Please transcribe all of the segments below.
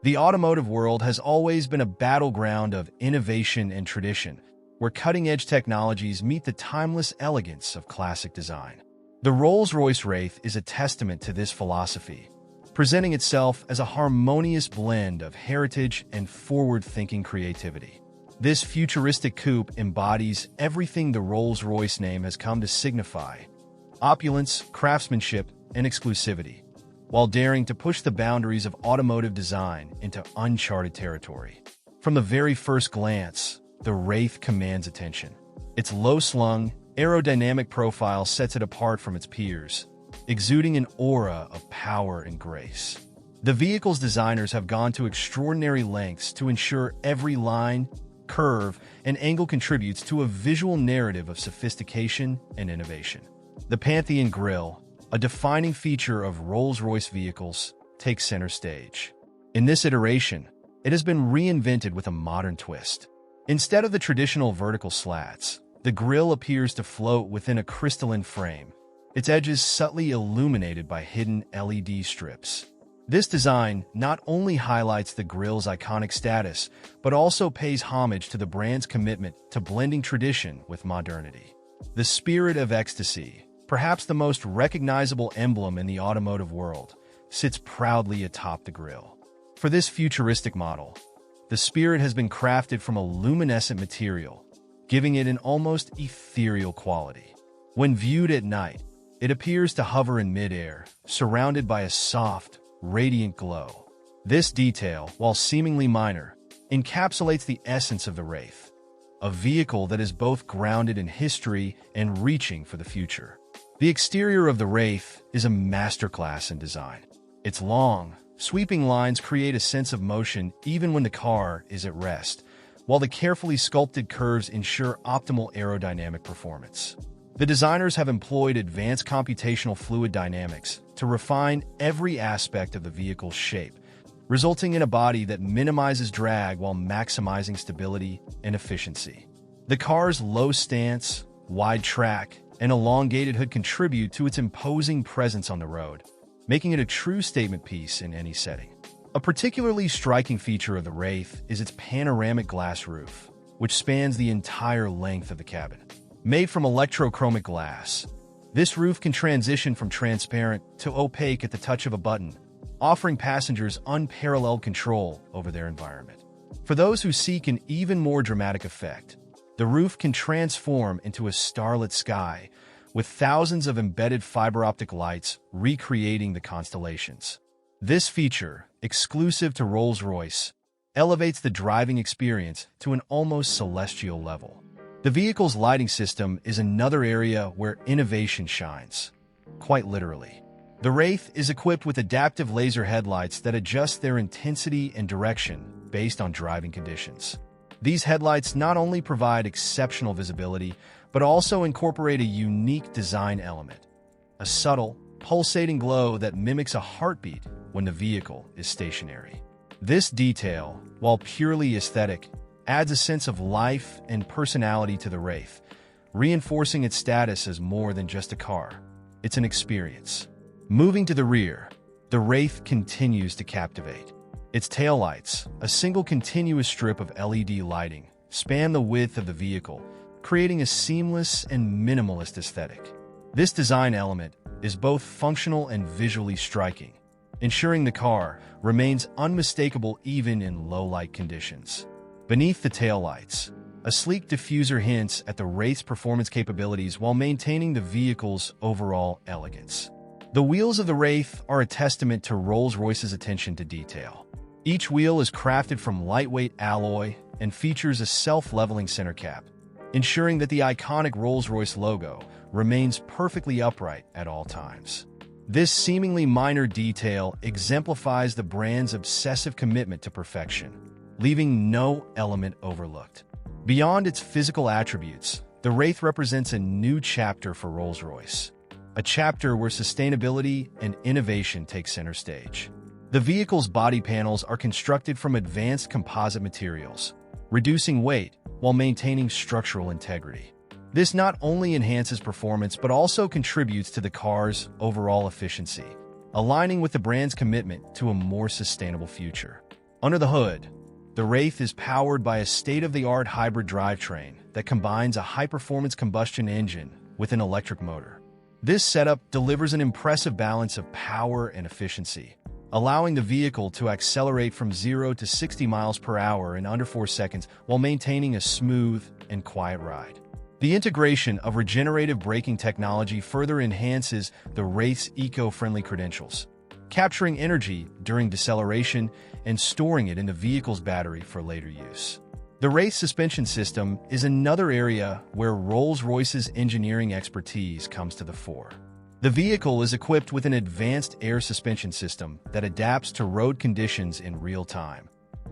The automotive world has always been a battleground of innovation and tradition, where cutting-edge technologies meet the timeless elegance of classic design. The Rolls-Royce Wraith is a testament to this philosophy, presenting itself as a harmonious blend of heritage and forward-thinking creativity. This futuristic coupe embodies everything the Rolls-Royce name has come to signify: opulence, craftsmanship, and exclusivity, while daring to push the boundaries of automotive design into uncharted territory. From the very first glance, the Wraith commands attention. Its low-slung, aerodynamic profile sets it apart from its peers, exuding an aura of power and grace. The vehicle's designers have gone to extraordinary lengths to ensure every line, curve, and angle contributes to a visual narrative of sophistication and innovation. The Pantheon grille, a defining feature of Rolls-Royce vehicles, takes center stage. In this iteration, it has been reinvented with a modern twist. Instead of the traditional vertical slats, the grille appears to float within a crystalline frame, its edges subtly illuminated by hidden LED strips. This design not only highlights the grille's iconic status, but also pays homage to the brand's commitment to blending tradition with modernity. The spirit of ecstasy, perhaps the most recognizable emblem in the automotive world, sits proudly atop the grille. For this futuristic model, the spirit has been crafted from a luminescent material, giving it an almost ethereal quality. When viewed at night, it appears to hover in midair, surrounded by a soft, radiant glow. This detail, while seemingly minor, encapsulates the essence of the Wraith, a vehicle that is both grounded in history and reaching for the future. The exterior of the Wraith is a masterclass in design. Its long, sweeping lines create a sense of motion even when the car is at rest, while the carefully sculpted curves ensure optimal aerodynamic performance. The designers have employed advanced computational fluid dynamics to refine every aspect of the vehicle's shape, resulting in a body that minimizes drag while maximizing stability and efficiency. The car's low stance, wide track, and elongated hood contribute to its imposing presence on the road, making it a true statement piece in any setting. A particularly striking feature of the Wraith is its panoramic glass roof, which spans the entire length of the cabin. Made from electrochromic glass, this roof can transition from transparent to opaque at the touch of a button, offering passengers unparalleled control over their environment. For those who seek an even more dramatic effect, the roof can transform into a starlit sky, with thousands of embedded fiber optic lights recreating the constellations. This feature, exclusive to Rolls-Royce, elevates the driving experience to an almost celestial level. The vehicle's lighting system is another area where innovation shines, quite literally. The Wraith is equipped with adaptive laser headlights that adjust their intensity and direction based on driving conditions. These headlights not only provide exceptional visibility, but also incorporate a unique design element: a subtle, pulsating glow that mimics a heartbeat when the vehicle is stationary. This detail, while purely aesthetic, adds a sense of life and personality to the Wraith, reinforcing its status as more than just a car. It's an experience. Moving to the rear, the Wraith continues to captivate. Its taillights, a single continuous strip of LED lighting, span the width of the vehicle, creating a seamless and minimalist aesthetic. This design element is both functional and visually striking, ensuring the car remains unmistakable even in low-light conditions. Beneath the taillights, a sleek diffuser hints at the Wraith's performance capabilities while maintaining the vehicle's overall elegance. The wheels of the Wraith are a testament to Rolls-Royce's attention to detail. Each wheel is crafted from lightweight alloy and features a self-leveling center cap, ensuring that the iconic Rolls-Royce logo remains perfectly upright at all times. This seemingly minor detail exemplifies the brand's obsessive commitment to perfection, leaving no element overlooked. Beyond its physical attributes, the Wraith represents a new chapter for Rolls-Royce, a chapter where sustainability and innovation take center stage. The vehicle's body panels are constructed from advanced composite materials, reducing weight while maintaining structural integrity. This not only enhances performance but also contributes to the car's overall efficiency, aligning with the brand's commitment to a more sustainable future. Under the hood, the Wraith is powered by a state-of-the-art hybrid drivetrain that combines a high-performance combustion engine with an electric motor. This setup delivers an impressive balance of power and efficiency, allowing the vehicle to accelerate from 0 to 60 miles per hour in under 4 seconds while maintaining a smooth and quiet ride. The integration of regenerative braking technology further enhances the Wraith's eco-friendly credentials, capturing energy during deceleration and storing it in the vehicle's battery for later use. The Wraith suspension system is another area where Rolls-Royce's engineering expertise comes to the fore. The vehicle is equipped with an advanced air suspension system that adapts to road conditions in real time,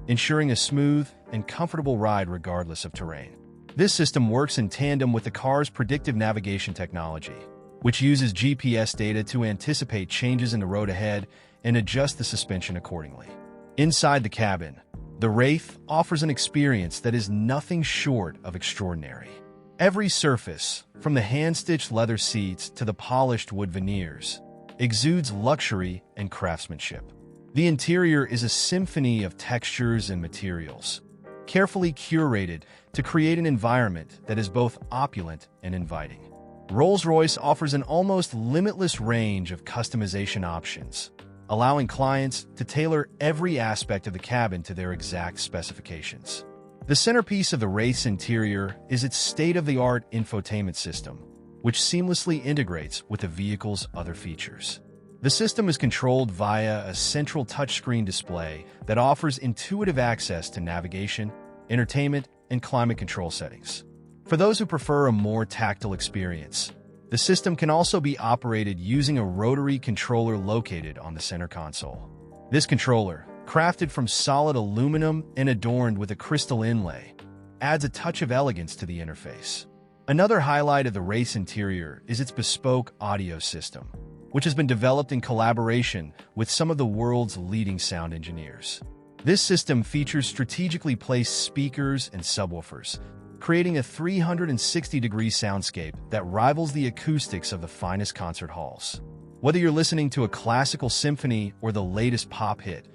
ensuring a smooth and comfortable ride regardless of terrain. This system works in tandem with the car's predictive navigation technology, which uses GPS data to anticipate changes in the road ahead and adjust the suspension accordingly. Inside the cabin, the Wraith offers an experience that is nothing short of extraordinary. Every surface, from the hand-stitched leather seats to the polished wood veneers, exudes luxury and craftsmanship. The interior is a symphony of textures and materials, carefully curated to create an environment that is both opulent and inviting. Rolls-Royce offers an almost limitless range of customization options, allowing clients to tailor every aspect of the cabin to their exact specifications. The centerpiece of the Wraith's interior is its state-of-the-art infotainment system, which seamlessly integrates with the vehicle's other features. The system is controlled via a central touchscreen display that offers intuitive access to navigation, entertainment, and climate control settings. For those who prefer a more tactile experience, the system can also be operated using a rotary controller located on the center console. This controller, crafted from solid aluminum and adorned with a crystal inlay, adds a touch of elegance to the interface. Another highlight of the Wraith's interior is its bespoke audio system, which has been developed in collaboration with some of the world's leading sound engineers. This system features strategically placed speakers and subwoofers, creating a 360-degree soundscape that rivals the acoustics of the finest concert halls. Whether you're listening to a classical symphony or the latest pop hit,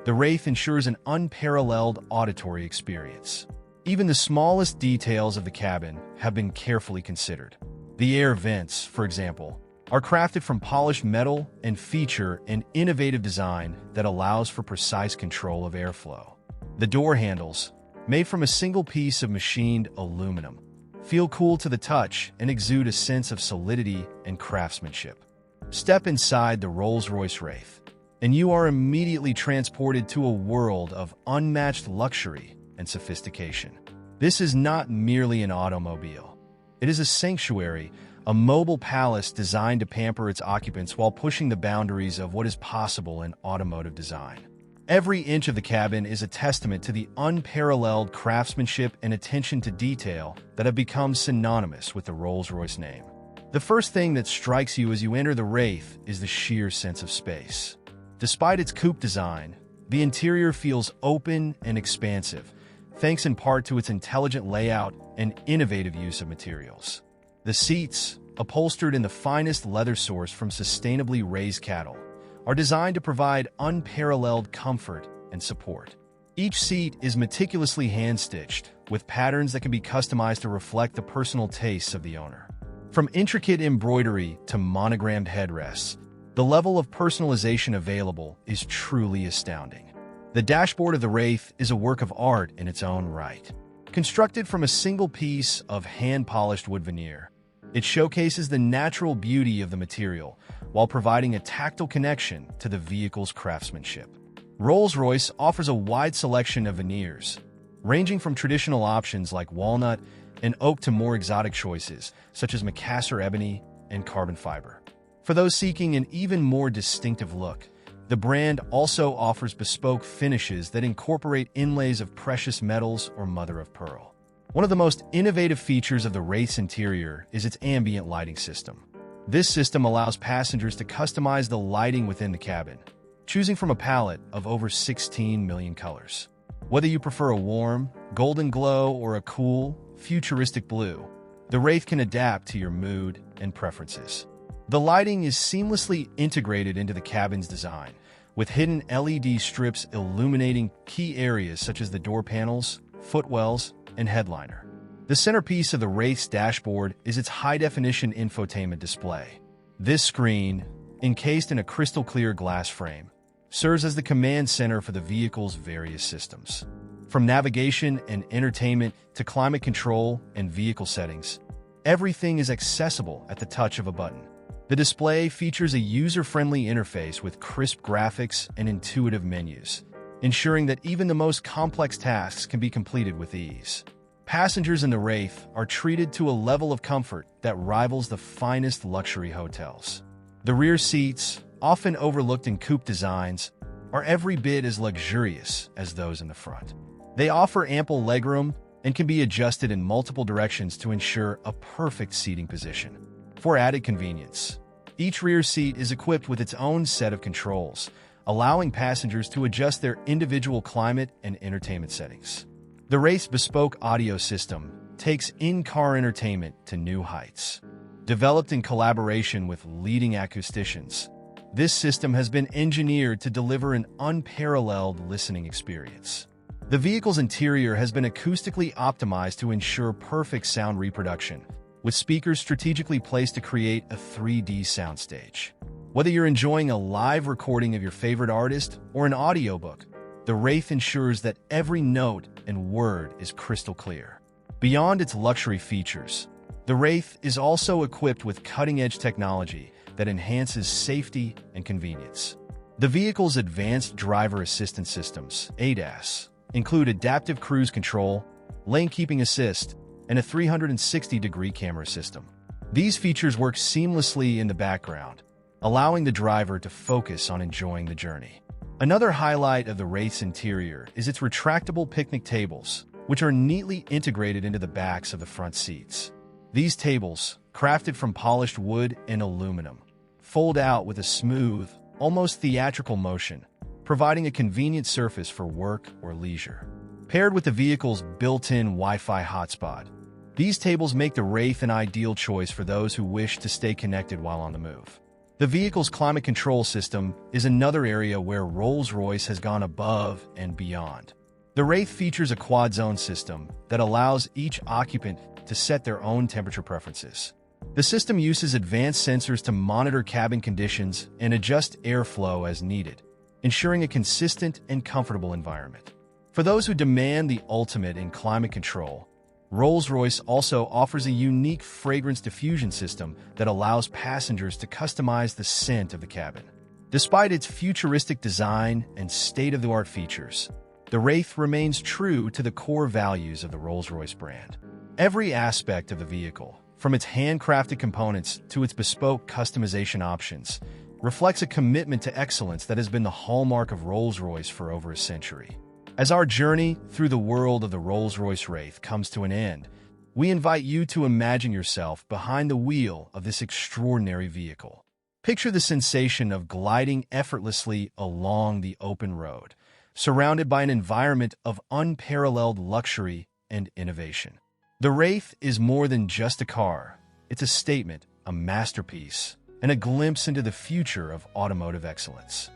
the Wraith ensures an unparalleled auditory experience. Even the smallest details of the cabin have been carefully considered. The air vents, for example, are crafted from polished metal and feature an innovative design that allows for precise control of airflow. The door handles, made from a single piece of machined aluminum, feel cool to the touch and exude a sense of solidity and craftsmanship. Step inside the Rolls-Royce Wraith, and you are immediately transported to a world of unmatched luxury and sophistication. This is not merely an automobile. It is a sanctuary, a mobile palace designed to pamper its occupants while pushing the boundaries of what is possible in automotive design. Every inch of the cabin is a testament to the unparalleled craftsmanship and attention to detail that have become synonymous with the Rolls-Royce name. The first thing that strikes you as you enter the Wraith is the sheer sense of space. Despite its coupe design, the interior feels open and expansive, thanks in part to its intelligent layout and innovative use of materials. The seats, upholstered in the finest leather sourced from sustainably raised cattle, are designed to provide unparalleled comfort and support. Each seat is meticulously hand-stitched, with patterns that can be customized to reflect the personal tastes of the owner. From intricate embroidery to monogrammed headrests, the level of personalization available is truly astounding. The dashboard of the Wraith is a work of art in its own right. Constructed from a single piece of hand-polished wood veneer, it showcases the natural beauty of the material while providing a tactile connection to the vehicle's craftsmanship. Rolls-Royce offers a wide selection of veneers, ranging from traditional options like walnut and oak to more exotic choices, such as Macassar ebony and carbon fiber. For those seeking an even more distinctive look, the brand also offers bespoke finishes that incorporate inlays of precious metals or mother of pearl. One of the most innovative features of the Wraith's interior is its ambient lighting system. This system allows passengers to customize the lighting within the cabin, choosing from a palette of over 16 million colors. Whether you prefer a warm, golden glow or a cool, futuristic blue, the Wraith can adapt to your mood and preferences. The lighting is seamlessly integrated into the cabin's design, with hidden LED strips illuminating key areas such as the door panels, footwells, and headliner. The centerpiece of the Wraith's dashboard is its high-definition infotainment display. This screen, encased in a crystal-clear glass frame, serves as the command center for the vehicle's various systems. From navigation and entertainment to climate control and vehicle settings, everything is accessible at the touch of a button. The display features a user-friendly interface with crisp graphics and intuitive menus, ensuring that even the most complex tasks can be completed with ease. Passengers in the Wraith are treated to a level of comfort that rivals the finest luxury hotels. The rear seats, often overlooked in coupe designs, are every bit as luxurious as those in the front. They offer ample legroom and can be adjusted in multiple directions to ensure a perfect seating position. For added convenience, each rear seat is equipped with its own set of controls, allowing passengers to adjust their individual climate and entertainment settings. The Wraith's bespoke audio system takes in-car entertainment to new heights. Developed in collaboration with leading acousticians, this system has been engineered to deliver an unparalleled listening experience. The vehicle's interior has been acoustically optimized to ensure perfect sound reproduction, with speakers strategically placed to create a 3D soundstage. Whether you're enjoying a live recording of your favorite artist or an audiobook, the Wraith ensures that every note and word is crystal clear. Beyond its luxury features, the Wraith is also equipped with cutting-edge technology that enhances safety and convenience. The vehicle's advanced driver assistance systems, ADAS, include adaptive cruise control, lane keeping assist, and a 360-degree camera system. These features work seamlessly in the background, allowing the driver to focus on enjoying the journey. Another highlight of the Wraith's interior is its retractable picnic tables, which are neatly integrated into the backs of the front seats. These tables, crafted from polished wood and aluminum, fold out with a smooth, almost theatrical motion, providing a convenient surface for work or leisure. Paired with the vehicle's built-in Wi-Fi hotspot, these tables make the Wraith an ideal choice for those who wish to stay connected while on the move. The vehicle's climate control system is another area where Rolls-Royce has gone above and beyond. The Wraith features a quad-zone system that allows each occupant to set their own temperature preferences. The system uses advanced sensors to monitor cabin conditions and adjust airflow as needed, ensuring a consistent and comfortable environment. For those who demand the ultimate in climate control, Rolls-Royce also offers a unique fragrance diffusion system that allows passengers to customize the scent of the cabin. Despite its futuristic design and state-of-the-art features, the Wraith remains true to the core values of the Rolls-Royce brand. Every aspect of the vehicle, from its handcrafted components to its bespoke customization options, reflects a commitment to excellence that has been the hallmark of Rolls-Royce for over a century. As our journey through the world of the Rolls-Royce Wraith comes to an end, we invite you to imagine yourself behind the wheel of this extraordinary vehicle. Picture the sensation of gliding effortlessly along the open road, surrounded by an environment of unparalleled luxury and innovation. The Wraith is more than just a car. It's a statement, a masterpiece, and a glimpse into the future of automotive excellence.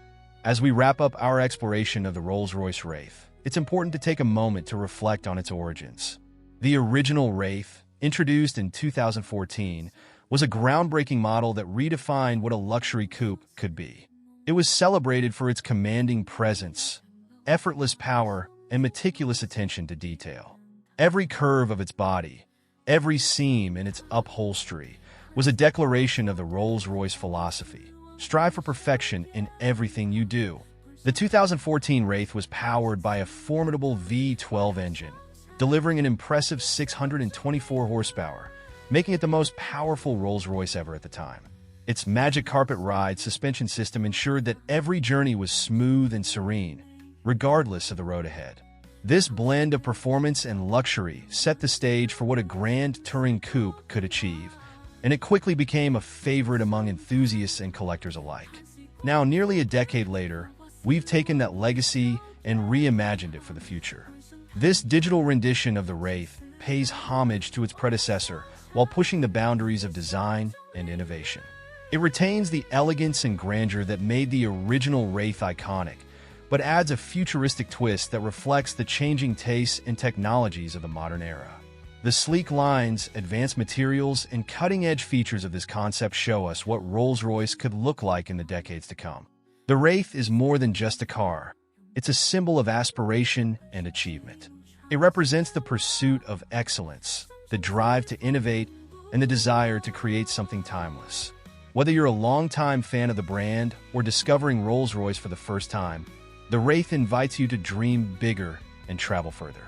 As we wrap up our exploration of the Rolls-Royce Wraith, it's important to take a moment to reflect on its origins. The original Wraith, introduced in 2014, was a groundbreaking model that redefined what a luxury coupe could be. It was celebrated for its commanding presence, effortless power, and meticulous attention to detail. Every curve of its body, every seam in its upholstery, was a declaration of the Rolls-Royce philosophy: strive for perfection in everything you do. The 2014 Wraith was powered by a formidable V12 engine, delivering an impressive 624 horsepower, making it the most powerful Rolls-Royce ever at the time. Its Magic Carpet Ride suspension system ensured that every journey was smooth and serene, regardless of the road ahead. This blend of performance and luxury set the stage for what a grand touring coupe could achieve, and it quickly became a favorite among enthusiasts and collectors alike. Now, nearly a decade later, we've taken that legacy and reimagined it for the future. This digital rendition of the Wraith pays homage to its predecessor while pushing the boundaries of design and innovation. It retains the elegance and grandeur that made the original Wraith iconic, but adds a futuristic twist that reflects the changing tastes and technologies of the modern era. The sleek lines, advanced materials, and cutting-edge features of this concept show us what Rolls-Royce could look like in the decades to come. The Wraith is more than just a car. It's a symbol of aspiration and achievement. It represents the pursuit of excellence, the drive to innovate, and the desire to create something timeless. Whether you're a longtime fan of the brand or discovering Rolls-Royce for the first time, the Wraith invites you to dream bigger and travel further.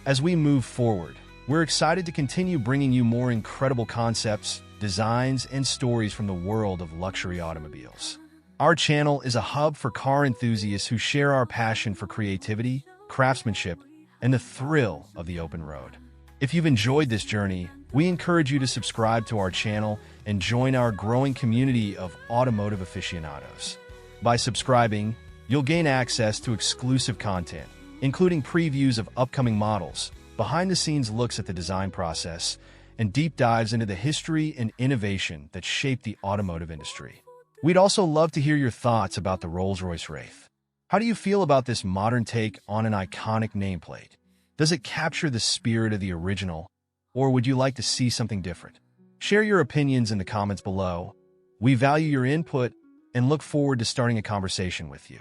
As we move forward, we're excited to continue bringing you more incredible concepts, designs, and stories from the world of luxury automobiles. Our channel is a hub for car enthusiasts who share our passion for creativity, craftsmanship, and the thrill of the open road. If you've enjoyed this journey, we encourage you to subscribe to our channel and join our growing community of automotive aficionados. By subscribing, you'll gain access to exclusive content, including previews of upcoming models, behind-the-scenes looks at the design process, and deep dives into the history and innovation that shaped the automotive industry. We'd also love to hear your thoughts about the Rolls-Royce Wraith. How do you feel about this modern take on an iconic nameplate? Does it capture the spirit of the original, or would you like to see something different? Share your opinions in the comments below. We value your input and look forward to starting a conversation with you.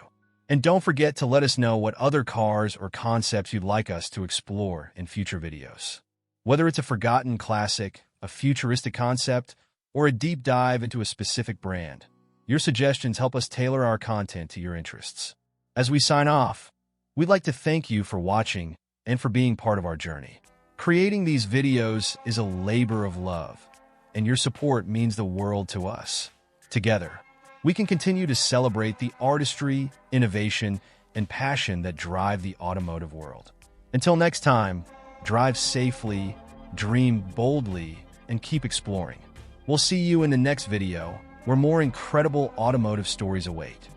And don't forget to let us know what other cars or concepts you'd like us to explore in future videos. Whether it's a forgotten classic, a futuristic concept, or a deep dive into a specific brand, your suggestions help us tailor our content to your interests. As we sign off, we'd like to thank you for watching and for being part of our journey. Creating these videos is a labor of love, and your support means the world to us. Together, we can continue to celebrate the artistry, innovation, and passion that drive the automotive world. Until next time, drive safely, dream boldly, and keep exploring. We'll see you in the next video, where more incredible automotive stories await.